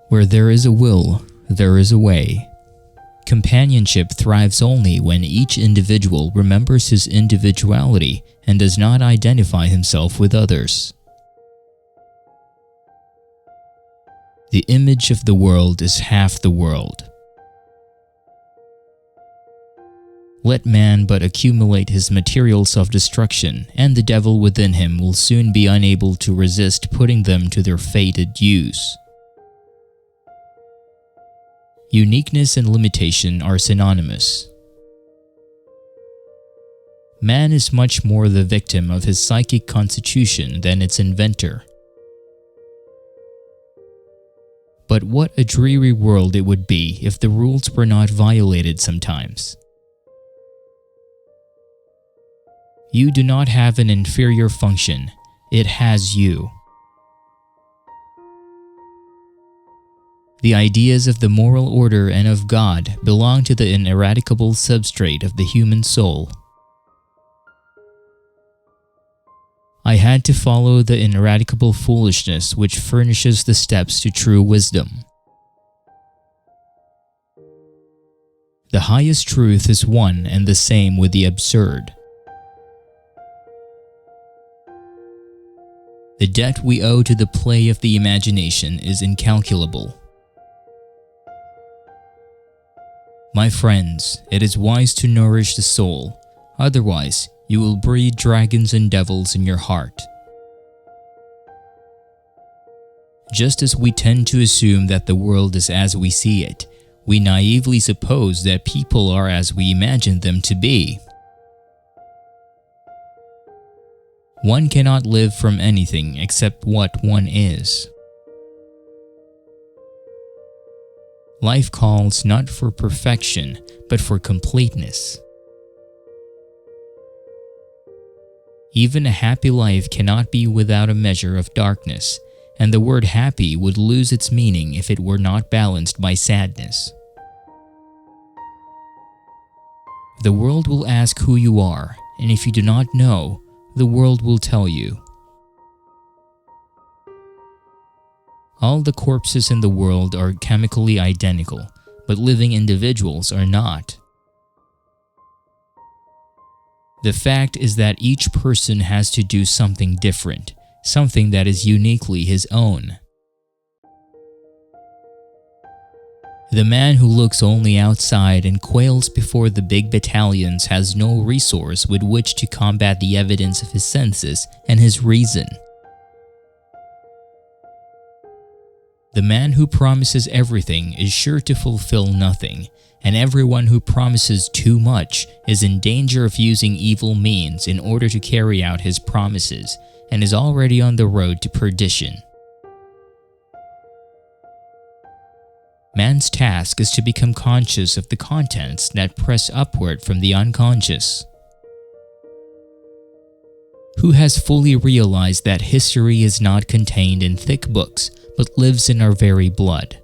Where there is a will, there is a way. Companionship thrives only when each individual remembers his individuality and does not identify himself with others. The image of the world is half the world. Let man but accumulate his material self-destruction, and the devil within him will soon be unable to resist putting them to their fated use. Uniqueness and limitation are synonymous. Man is much more the victim of his psychic constitution than its inventor. But what a dreary world it would be if the rules were not violated sometimes. You do not have an inferior function, it has you. The ideas of the moral order and of God belong to the ineradicable substrate of the human soul. I had to follow the ineradicable foolishness which furnishes the steps to true wisdom. The highest truth is one and the same with the absurd. The debt we owe to the play of the imagination is incalculable. My friends, it is wise to nourish the soul, otherwise you will breed dragons and devils in your heart. Just as we tend to assume that the world is as we see it, we naively suppose that people are as we imagine them to be. One cannot live from anything except what one is. Life calls not for perfection, but for completeness. Even a happy life cannot be without a measure of darkness, and the word happy would lose its meaning if it were not balanced by sadness. The world will ask who you are, and if you do not know, the world will tell you. All the corpses in the world are chemically identical, but living individuals are not. The fact is that each person has to do something different, something that is uniquely his own. The man who looks only outside and quails before the big battalions has no resource with which to combat the evidence of his senses and his reason. The man who promises everything is sure to fulfill nothing, and everyone who promises too much is in danger of using evil means in order to carry out his promises, and is already on the road to perdition. Man's task is to become conscious of the contents that press upward from the unconscious. Who has fully realized that history is not contained in thick books, but lives in our very blood?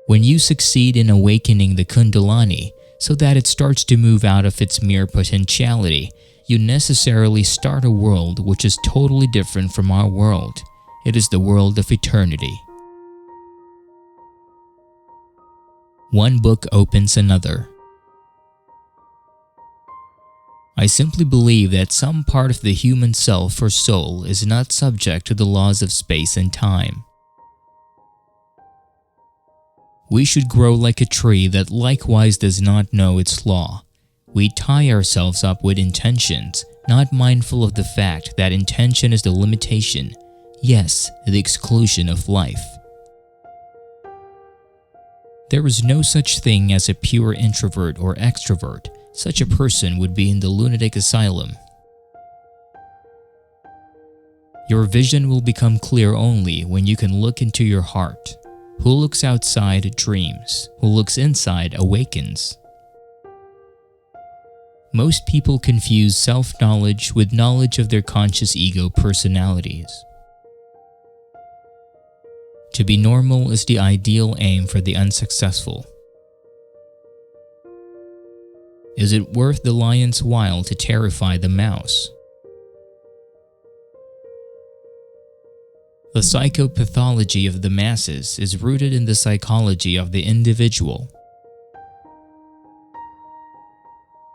When you succeed in awakening the Kundalini so that it starts to move out of its mere potentiality, you necessarily start a world which is totally different from our world. It is the world of eternity. One book opens another. I simply believe that some part of the human self or soul is not subject to the laws of space and time. We should grow like a tree that likewise does not know its law. We tie ourselves up with intentions, not mindful of the fact that intention is the limitation, yes, the exclusion of life. There is no such thing as a pure introvert or extrovert. Such a person would be in the lunatic asylum. Your vision will become clear only when you can look into your heart. Who looks outside dreams, who looks inside awakens. Most people confuse self-knowledge with knowledge of their conscious ego personalities. To be normal is the ideal aim for the unsuccessful. Is it worth the lion's while to terrify the mouse? The psychopathology of the masses is rooted in the psychology of the individual.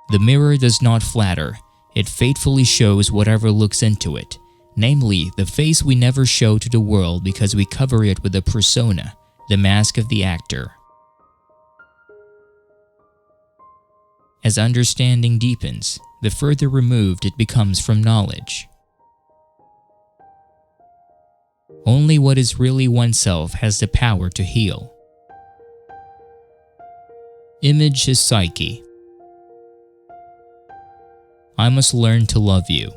The mirror does not flatter, it faithfully shows whatever looks into it, namely, the face we never show to the world because we cover it with a persona, the mask of the actor. As understanding deepens, the further removed it becomes from knowledge. Only what is really oneself has the power to heal. Image is psyche. I must learn to love you.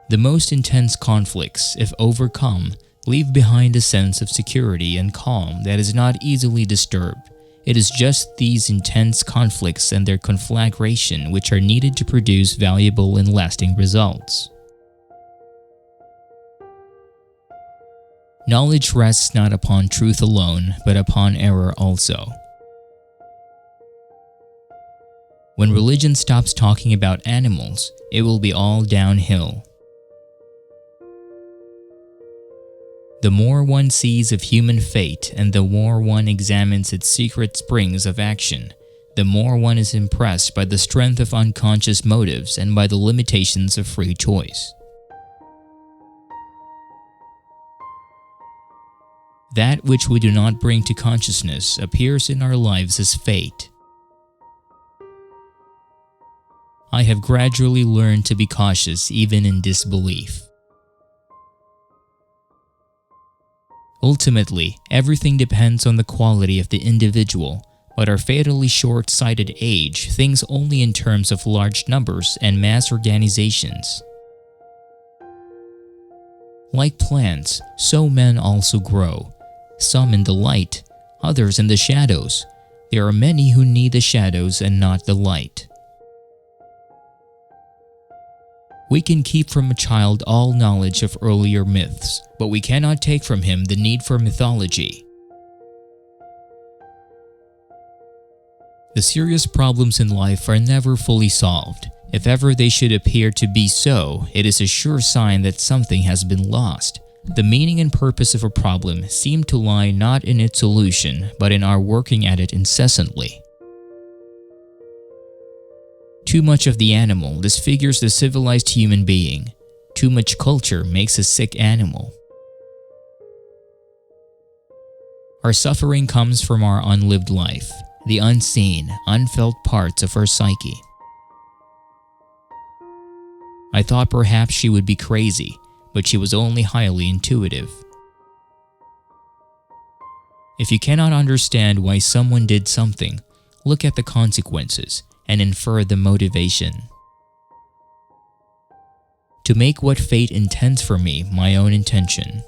The most intense conflicts, if overcome, leave behind a sense of security and calm that is not easily disturbed. It is just these intense conflicts and their conflagration which are needed to produce valuable and lasting results. Knowledge rests not upon truth alone, but upon error also. When religion stops talking about animals, it will be all downhill. The more one sees of human fate and the more one examines its secret springs of action, the more one is impressed by the strength of unconscious motives and by the limitations of free choice. That which we do not bring to consciousness appears in our lives as fate. I have gradually learned to be cautious even in disbelief. Ultimately, everything depends on the quality of the individual, but our fatally short-sighted age thinks only in terms of large numbers and mass organizations. Like plants, so men also grow, some in the light, others in the shadows. There are many who need the shadows and not the light. We can keep from a child all knowledge of earlier myths, but we cannot take from him the need for mythology. The serious problems in life are never fully solved. If ever they should appear to be so, it is a sure sign that something has been lost. The meaning and purpose of a problem seem to lie not in its solution, but in our working at it incessantly. Too much of the animal disfigures the civilized human being. Too much culture makes a sick animal. Our suffering comes from our unlived life, the unseen, unfelt parts of our psyche. I thought perhaps she would be crazy, but she was only highly intuitive. If you cannot understand why someone did something, look at the consequences and infer the motivation. To make what fate intends for me my own intention,